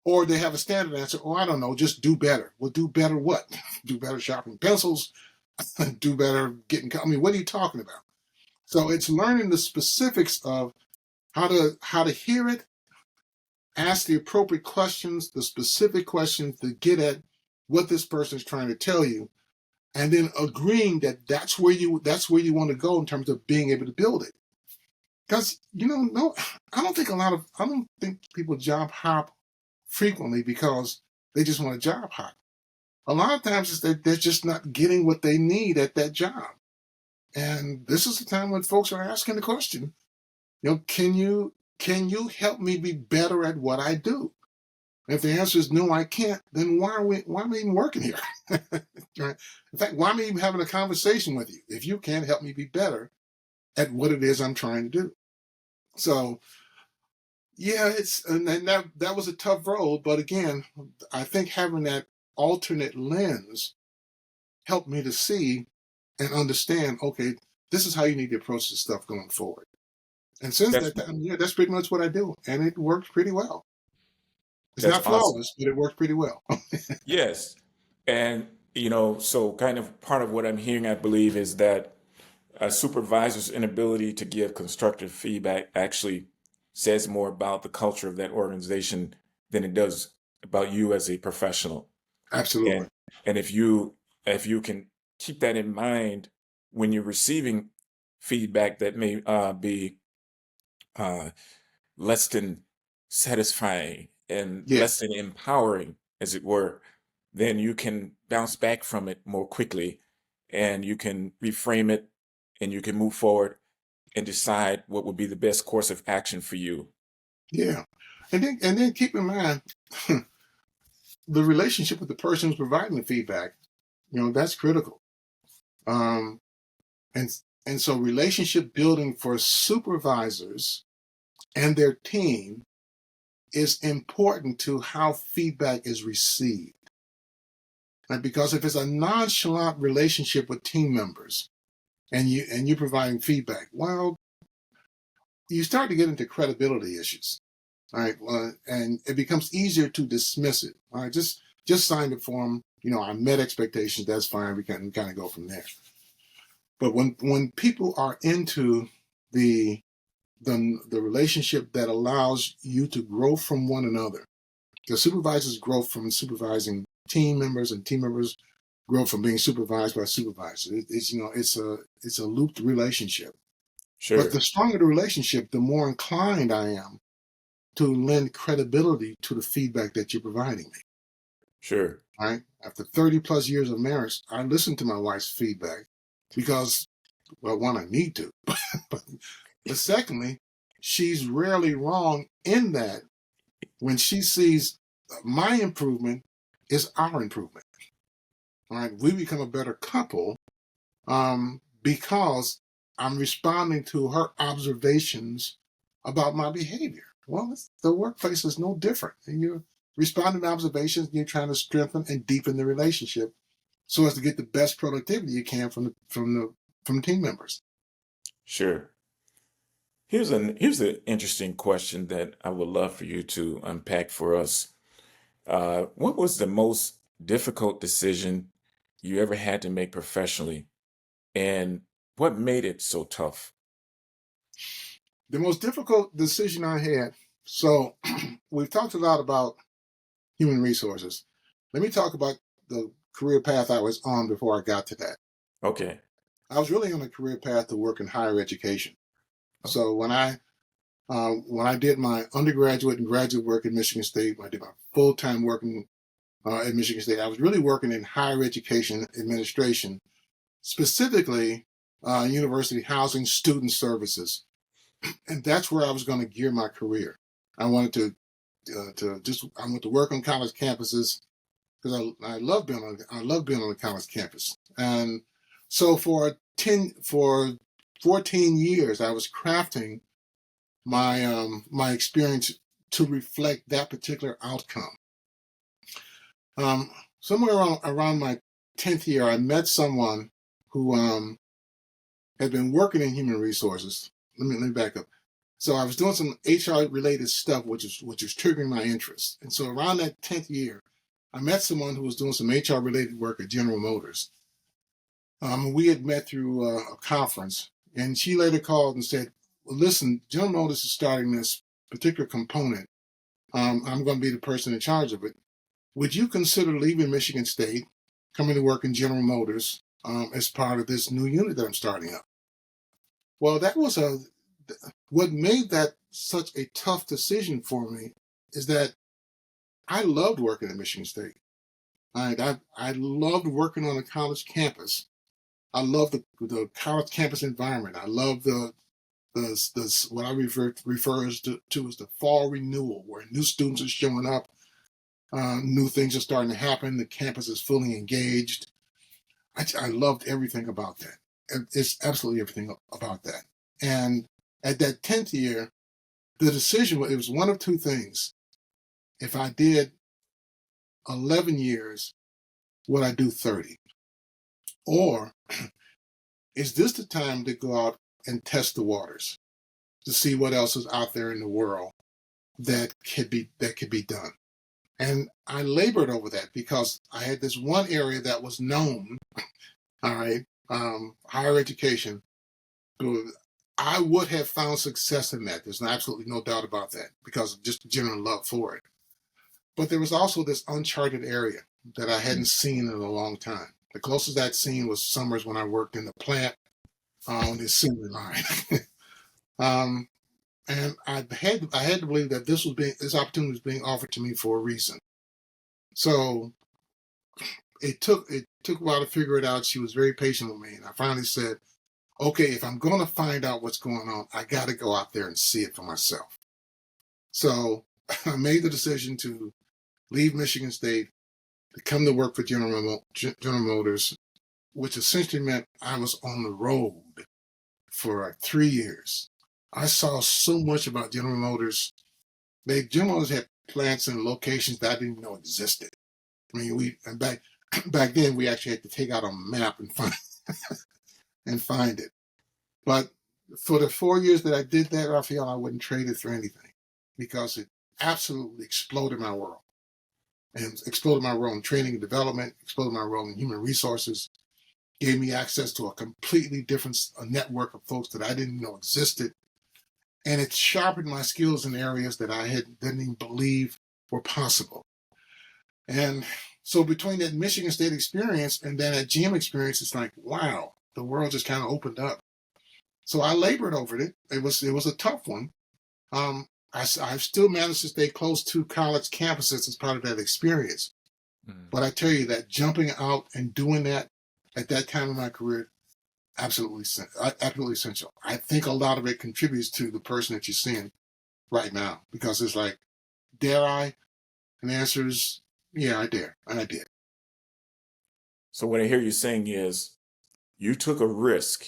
Or they have a standard answer, oh, I don't know, just do better. Well, do better what? Do better sharpening pencils, do better I mean, what are you talking about? So it's learning the specifics of how to hear it, ask the appropriate questions, the specific questions to get at what this person is trying to tell you, and then agreeing that that's where you want to go in terms of being able to build it. Because no, I don't think people job hop frequently because they just want to job hop. A lot of times it's that they're just not getting what they need at that job. And this is the time when folks are asking the question, can you help me be better at what I do? If the answer is no, I can't, then why am I even working here? Right? In fact, why am I even having a conversation with you if you can't help me be better at what it is I'm trying to do? So yeah, and that was a tough road, but again, I think having that alternate lens helped me to see and understand, okay, this is how you need to approach this stuff going forward. And since That's that time, yeah, that's pretty much what I do. And it works pretty well. It's that's not awesome. flawless, but it works pretty well. Yes. And, so kind of part of what I'm hearing, I believe, is that a supervisor's inability to give constructive feedback actually says more about the culture of that organization than it does about you as a professional. Absolutely. And and if you can keep that in mind when you're receiving feedback that may be uh, less than satisfying and Yeah. less than empowering, as it were, then you can bounce back from it more quickly and you can reframe it and you can move forward and decide what would be the best course of action for you. Yeah. And then keep in mind the relationship with the person who's providing the feedback, that's critical. Um, and and so relationship building for supervisors and their team is important to how feedback is received. And because if it's a nonchalant relationship with team members and you're providing feedback, well, you start to get into credibility issues. All right. And it becomes easier to dismiss it. All right. Just sign the form. I met expectations. That's fine. We can kind of go from there. But when people are into the the relationship that allows you to grow from one another, the supervisors grow from supervising team members, and team members grow from being supervised by supervisors. It's a looped relationship. But Sure, the stronger the relationship, the more inclined I am to lend credibility to the feedback that you're providing me. sure, Right? After 30 plus years of marriage, I listen to my wife's feedback because, well, one, I need to, but secondly, she's rarely wrong in that when she sees my improvement is our improvement. All right, we become a better couple because I'm responding to her observations about my behavior. Well, the workplace is no different. And you're responding to observations, and you're trying to strengthen and deepen the relationship so as to get the best productivity you can from team members. sure. Here's an interesting question that I would love for you to unpack for us. What was the most difficult decision you ever had to make professionally, and what made it so tough? The most difficult decision I had. So we've talked a lot about human resources. Let me talk about the career path I was on before I got to that. Okay. I was really on a career path to work in higher education. Oh, So when I did my undergraduate and graduate work at Michigan State, when I did my full time working at Michigan State, I was really working in higher education administration, specifically university housing, student services, and that's where I was going to gear my career. I wanted to I went to work on college campuses because I love being on the college campus. And so for 14 years, I was crafting my experience to reflect that particular outcome. Somewhere around my 10th year, I met someone who had been working in human resources. Let me back up. So I was doing some HR related stuff, which is triggering my interest. And so around that 10th year, I met someone who was doing some HR related work at General Motors. We had met through a conference, and she later called and said, well, listen, General Motors is starting this particular component. I'm going to be the person in charge of it. Would you consider leaving Michigan State, coming to work in General Motors as part of this new unit that I'm starting up? Well, what made that such a tough decision for me is that I loved working at Michigan State. I loved working on a college campus. I love the college campus environment. I love the what I refer to as the fall renewal, where new students are showing up, new things are starting to happen. The campus is fully engaged. I loved everything about that. It's absolutely everything about that. And at that 10th year, the decision it was one of two things. If I did 11 years, would I do 30? Or is this the time to go out and test the waters to see what else is out there in the world that could be done? And I labored over that because I had this one area that was known, all right, higher education. I would have found success in that. There's absolutely no doubt about that because of just general love for it. But there was also this uncharted area that I hadn't seen in a long time. The closest I'd seen was summers when I worked in the plant on the assembly line. And I had to believe that this opportunity was being offered to me for a reason. So it took a while to figure it out. She was very patient with me, and I finally said, okay, if I'm going to find out what's going on, I got to go out there and see it for myself. So I made the decision to leave Michigan State to come to work for General Motors, which essentially meant I was on the road for like 3 years. I saw so much about General Motors. General Motors had plants and locations that I didn't even know existed. I mean, back then we actually had to take out a map and find it. But for the 4 years that I did that, Raphael, I wouldn't trade it for anything because it absolutely exploded my world. And exploded my role in training and development, exploded my role in human resources, gave me access to a completely different network of folks that I didn't know existed. And it sharpened my skills in areas that I didn't even believe were possible. And so between that Michigan State experience and then that GM experience, it's like, wow, the world just kind of opened up. So I labored over it. It was a tough one. I've still managed to stay close to college campuses as part of that experience. Mm. But I tell you that jumping out and doing that at that time of my career, absolutely essential. I think a lot of it contributes to the person that you're seeing right now because it's like, dare I? And the answer is, yeah, I dare. And I did. So what I hear you saying is you took a risk.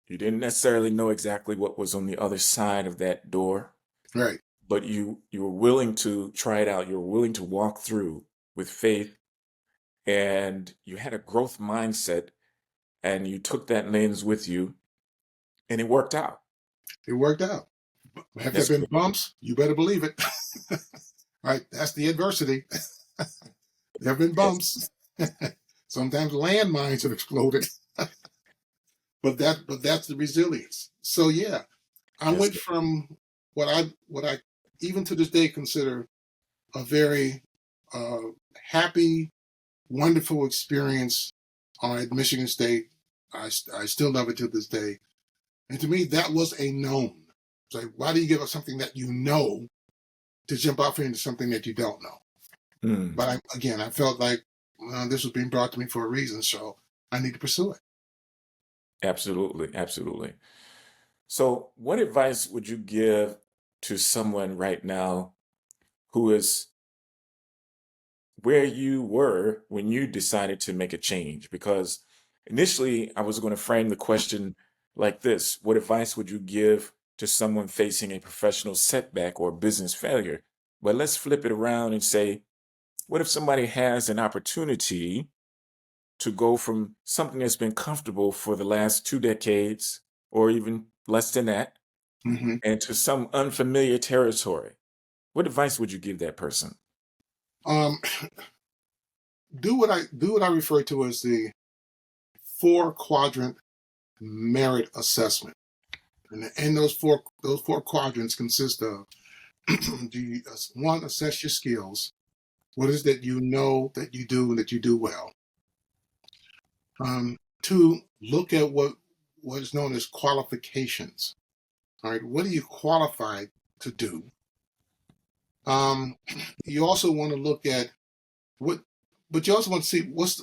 You didn't necessarily know exactly what was on the other side of that door. Right. But you were willing to try it out. You were willing to walk through with faith, and you had a growth mindset, and you took that lens with you, and it worked out. It worked out. Have there been bumps? You better believe it. Right. That's the adversity. There have been bumps. Yes. Sometimes landmines have exploded. But that's the resilience. So yeah, I went from what I even to this day consider a very happy, wonderful experience at Michigan State. I still love it to this day. And to me, that was a known. It's like, why do you give up something that you know to jump off into something that you don't know? Mm. But I felt like this was being brought to me for a reason, so I need to pursue it. Absolutely, absolutely. So what advice would you give to someone right now who is where you were when you decided to make a change. Because initially, I was going to frame the question like this: what advice would you give to someone facing a professional setback or business failure? But let's flip it around and say, what if somebody has an opportunity to go from something that's been comfortable for the last 2 decades or even less than that, Hmm. and to some unfamiliar territory? What advice would you give that person? Um, do what I refer to as the 4-quadrant merit assessment, and those four quadrants consist of do you, one, assess your skills. What is that you know that you do and that you do well? Two, look at what is known as qualifications. All right, what are you qualified to do? Um, you also want to look at what, but you also want to see what's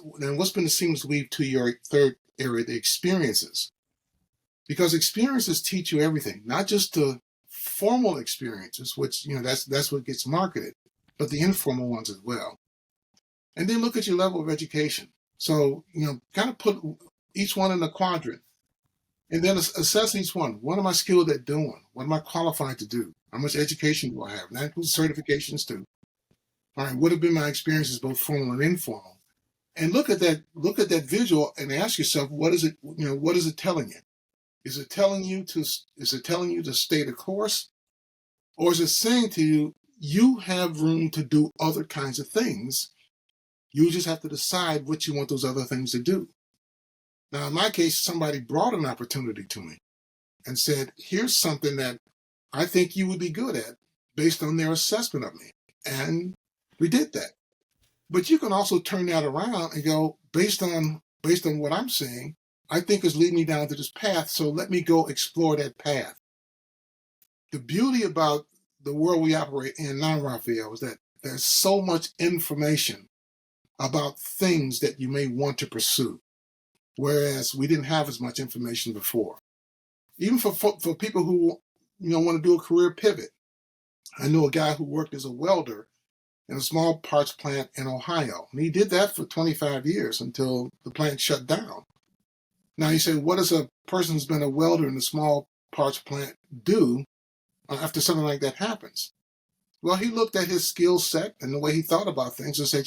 been the seamless weave to your third area, the experiences, because experiences teach you everything, not just the formal experiences, which that's what gets marketed, but the informal ones as well. And then look at your level of education. So kind of put each one in a quadrant, and then assess each one. What am I skilled at doing? What am I qualified to do? How much education do I have? And that includes certifications too. All right, what have been my experiences, both formal and informal? And look at that visual and ask yourself, what is it telling you? Is it telling you to stay the course? Or is it saying to you, you have room to do other kinds of things? You just have to decide what you want those other things to do. Now, in my case, somebody brought an opportunity to me and said, here's something that I think you would be good at based on their assessment of me. And we did that. But you can also turn that around and go, based on what I'm seeing, I think is leading me down to this path. So let me go explore that path. The beauty about the world we operate in now, Raphael, is that there's so much information about things that you may want to pursue, whereas we didn't have as much information before. Even for people who want to do a career pivot. I know a guy who worked as a welder in a small parts plant in Ohio, and he did that for 25 years until the plant shut down. Now you say, what does a person who's been a welder in a small parts plant do after something like that happens? Well, he looked at his skill set and the way he thought about things and said,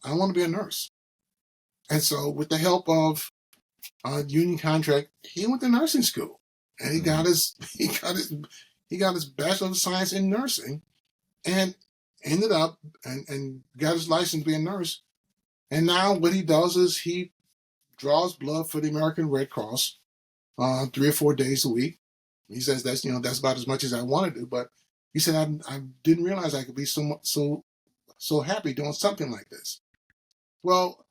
I want to be a nurse. And so with the help of a union contract, he went to nursing school, and he got his Bachelor of Science in nursing, and ended up and got his license to be a nurse. And now what he does is he draws blood for the American Red Cross 3 or 4 days a week. He says that's about as much as I want to do, but he said I didn't realize I could be so happy doing something like this. Well,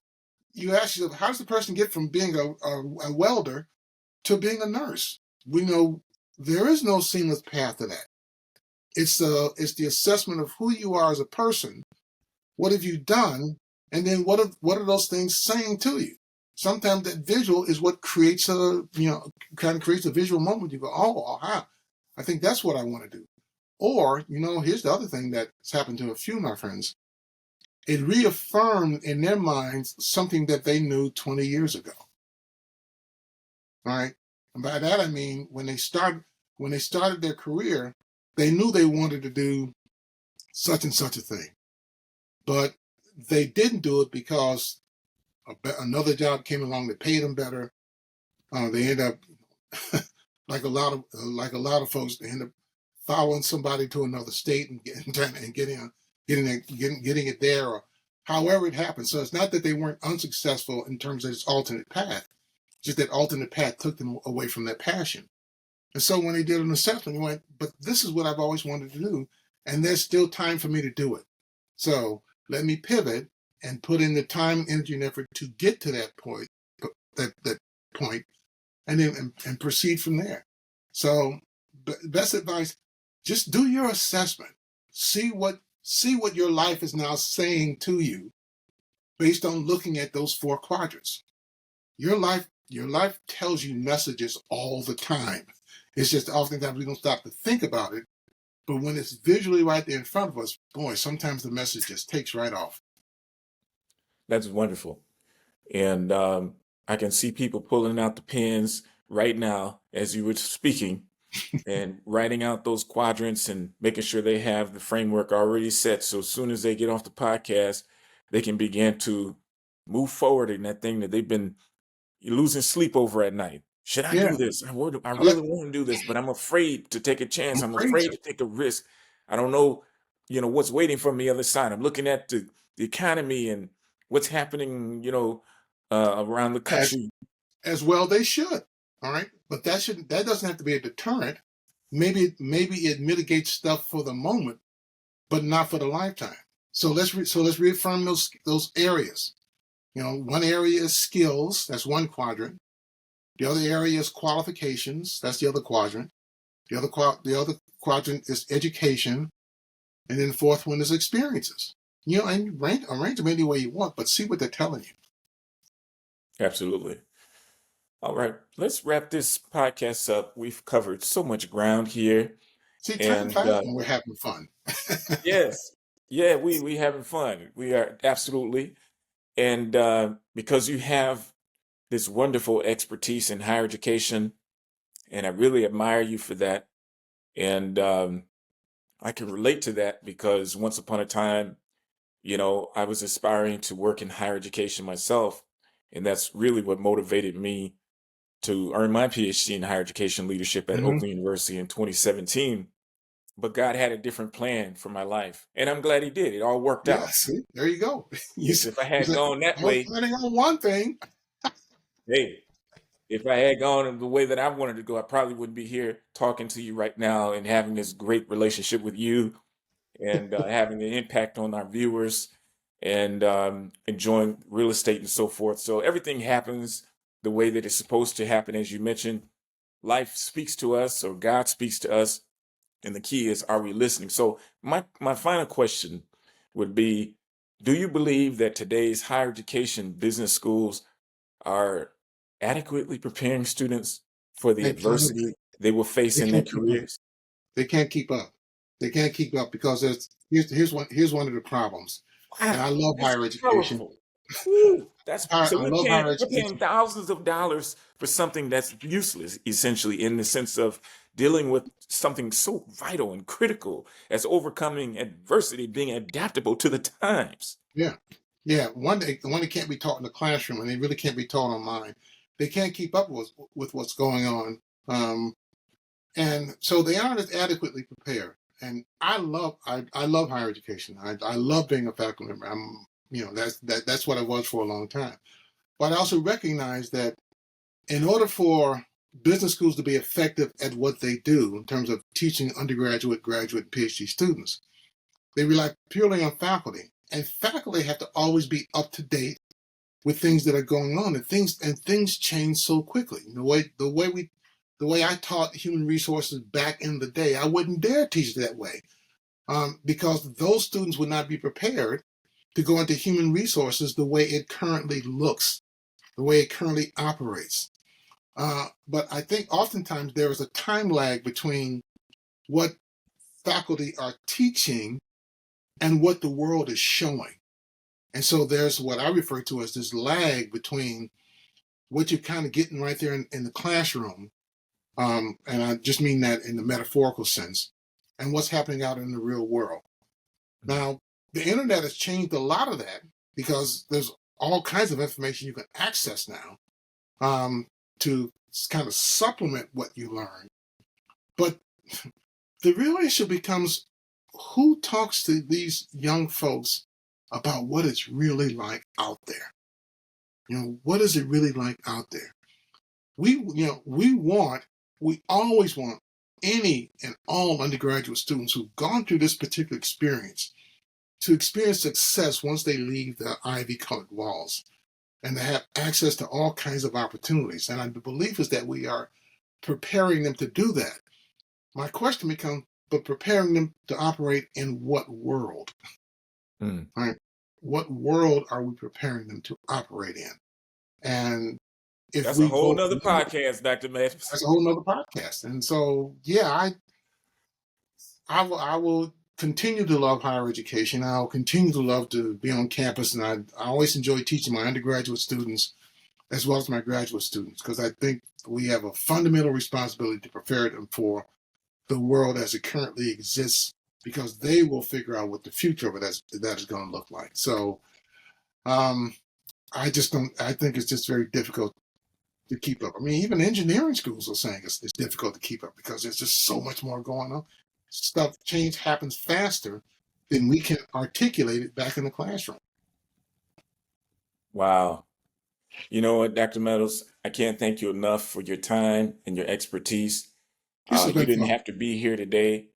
you ask yourself, how does the person get from being a welder to being a nurse? We know there is no seamless path to that. It's the assessment of who you are as a person. What have you done? And then what are those things saying to you? Sometimes that visual is what creates a visual moment. You go, oh, aha, I think that's what I want to do. Or, here's the other thing that's happened to a few of my friends. It reaffirmed in their minds something that they knew 20 years ago. All right. And by that I mean when they started their career, they knew they wanted to do such and such a thing, but they didn't do it because another job came along that paid them better. They end up like a lot of folks, they end up following somebody to another state and getting it there, or however it happened. So it's not that they weren't unsuccessful in terms of this alternate path, just that alternate path took them away from that passion. And so when they did an assessment, they went, but this is what I've always wanted to do, and there's still time for me to do it. So let me pivot and put in the time, energy, and effort to get to that point, and then and proceed from there. So best advice, just do your assessment. See what your life is now saying to you based on looking at those 4 quadrants. Your life tells you messages all the time. It's just oftentimes we don't stop to think about it But when it's visually right there in front of us, boy, sometimes the message just takes right off. That's wonderful. And I can see people pulling out the pens right now as you were speaking and writing out those quadrants and making sure they have the framework already set. So as soon as they get off the podcast, they can begin to move forward in that thing that they've been losing sleep over at night. Should I Yeah. do this? I Let- really want to do this, but I'm afraid to take a chance. I'm I'm afraid afraid to. to take a risk. I don't know, what's waiting for me on the other side. I'm looking at the economy and what's happening, around the As country. as well they should. All right. But that doesn't have to be a deterrent. Maybe it mitigates stuff for the moment, but not for the lifetime. So let's reaffirm those areas. One area is skills, that's one quadrant. The other area is qualifications, that's the other quadrant. The other quadrant is education, and then the fourth one is experiences. And arrange them any way you want, but see what they're telling you. Absolutely. All right, let's wrap this podcast up. We've covered so much ground here, See, time and flies when we're having fun. yes, yeah, we having fun. We are absolutely, and because you have this wonderful expertise in higher education, and I really admire you for that. And I can relate to that because once upon a time, I was aspiring to work in higher education myself, and that's really what motivated me to earn my PhD in higher education leadership at Hmm. Oakland University in 2017. But God had a different plan for my life, and I'm glad He did. It all worked Yeah, out. see, there you go. You, If I you had said, gone that I was way, planning on one thing. hey, if I had gone the way that I wanted to go, I probably wouldn't be here talking to you right now and having this great relationship with you and having an impact on our viewers and enjoying real estate and so forth. So everything happens the way that it's supposed to happen, as you mentioned. Life speaks to us, or God speaks to us, and the key is, are we listening? So my final question would be, do you believe that today's higher education business schools are adequately preparing students for the They can't. adversity they will face They in their can't keep up. careers? They can't keep up. They can't keep up because here's one of the problems. And I Wow, love that's higher education. powerful. Woo, that's I so we're love paying higher we're paying education. thousands of dollars for something that's useless, essentially, in the sense of dealing with something so vital and critical as overcoming adversity, being adaptable to the times. Yeah, yeah. One that can't be taught in the classroom, and they really can't be taught online. They can't keep up with what's going on, and so they aren't as adequately prepared. And I love higher education. I love being a faculty member. That's what I was for a long time. But I also recognize that in order for business schools to be effective at what they do in terms of teaching undergraduate, graduate, PhD students, they rely purely on faculty. And faculty have to always be up to date with things that are going on, and things change so quickly. The way I taught human resources back in the day, I wouldn't dare teach that way, because those students would not be prepared to go into human resources the way it currently looks, the way it currently operates. But I think oftentimes there is a time lag between what faculty are teaching and what the world is showing. And so there's what I refer to as this lag between what you're kind of getting right there in the classroom, and I just mean that in the metaphorical sense, and what's happening out in the real world. Now, the internet has changed a lot of that because there's all kinds of information you can access now, to kind of supplement what you learn. But the real issue becomes, who talks to these young folks about what it's really like out there? What is it really like out there? We always want any and all undergraduate students who've gone through this particular experience to experience success once they leave the ivy colored walls and to have access to all kinds of opportunities. And the belief is that we are preparing them to do that. My question becomes, but preparing them to operate in what world? Mm. Right? What world are we preparing them to operate in? And if That's a we whole go, nother podcast, Dr. Matthews. that's a whole nother podcast. And so, yeah, I will continue to love higher education. I'll continue to love to be on campus, and I always enjoy teaching my undergraduate students as well as my graduate students, because I think we have a fundamental responsibility to prepare them for the world as it currently exists, because they will figure out what the future of it that is going to look like. So I just don't. I think it's just very difficult to keep up. I mean, even engineering schools are saying it's difficult to keep up because there's just so much more going on. Change happens faster than we can articulate it back in the classroom. Wow. You know what, Dr. Meadows, I can't thank you enough for your time and your expertise. This has You been didn't fun. have to be here today.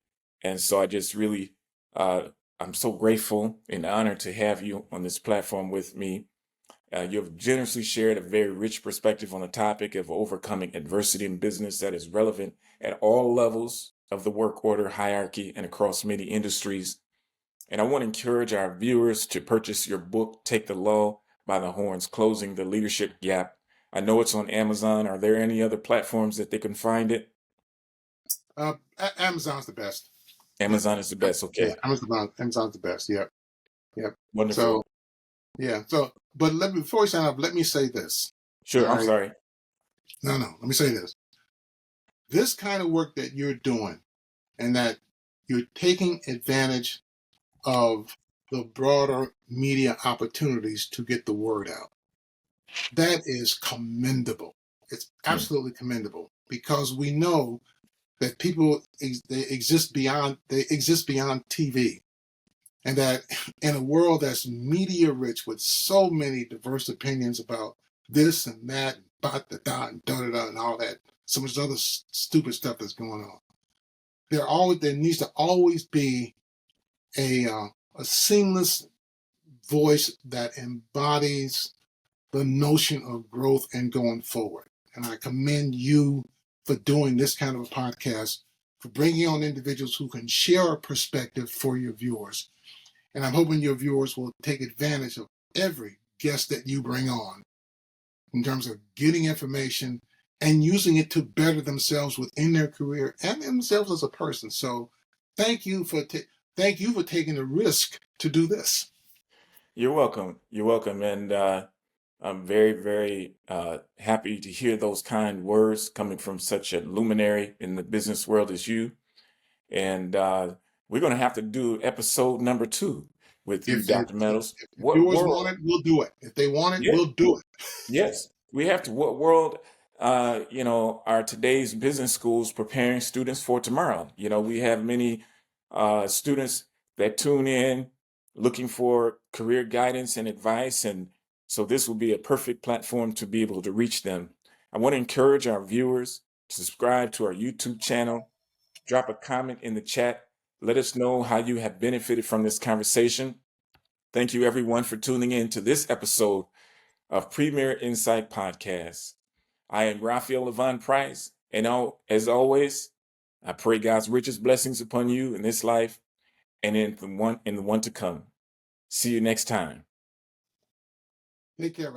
And so I just really, I'm so grateful and honored to have you on this platform with me. You've generously shared a very rich perspective on the topic of overcoming adversity in business that is relevant at all levels of the work order hierarchy and across many industries. And I want to encourage our viewers to purchase your book, Take the Law by the Horns, Closing the Leadership Gap. I know it's on Amazon. Are there any other platforms that they can find it? Amazon's the best. Amazon is the best. Yeah, Okay. Amazon's the best. Yep. Yep. Wonderful. So yeah. So, but before we sign off, let me say this. Sure. All I'm right. sorry. No. Let me say this. This kind of work that you're doing, and that you're taking advantage of the broader media opportunities to get the word out. That is commendable. It's absolutely commendable, because we know that people they exist beyond TV, and that in a world that's media rich with so many diverse opinions about this and that, and da and all that, so much other stupid stuff that's going on. There needs to always be a seamless voice that embodies the notion of growth and going forward. And I commend you for doing this kind of a podcast, for bringing on individuals who can share a perspective for your viewers. And I'm hoping your viewers will take advantage of every guest that you bring on in terms of getting information and using it to better themselves within their career and themselves as a person. So thank you for taking the risk to do this. You're welcome. You're welcome. And I'm very, very happy to hear those kind words coming from such a luminary in the business world as you. And we're going to have to do episode number 2 with you, If Dr. Meadows. What viewers want world? it, we'll do it. If they want it, Yeah, we'll do it. yes, we have to. What world, are today's business schools preparing students for tomorrow? We have many students that tune in looking for career guidance and advice. And so this will be a perfect platform to be able to reach them. I want to encourage our viewers to subscribe to our YouTube channel, drop a comment in the chat. Let us know how you have benefited from this conversation. Thank you, everyone, for tuning in to this episode of Premier Insight Podcast. I am Raphael LaVon Price, and as always, I pray God's richest blessings upon you in this life and in the one to come. See you next time. Take care.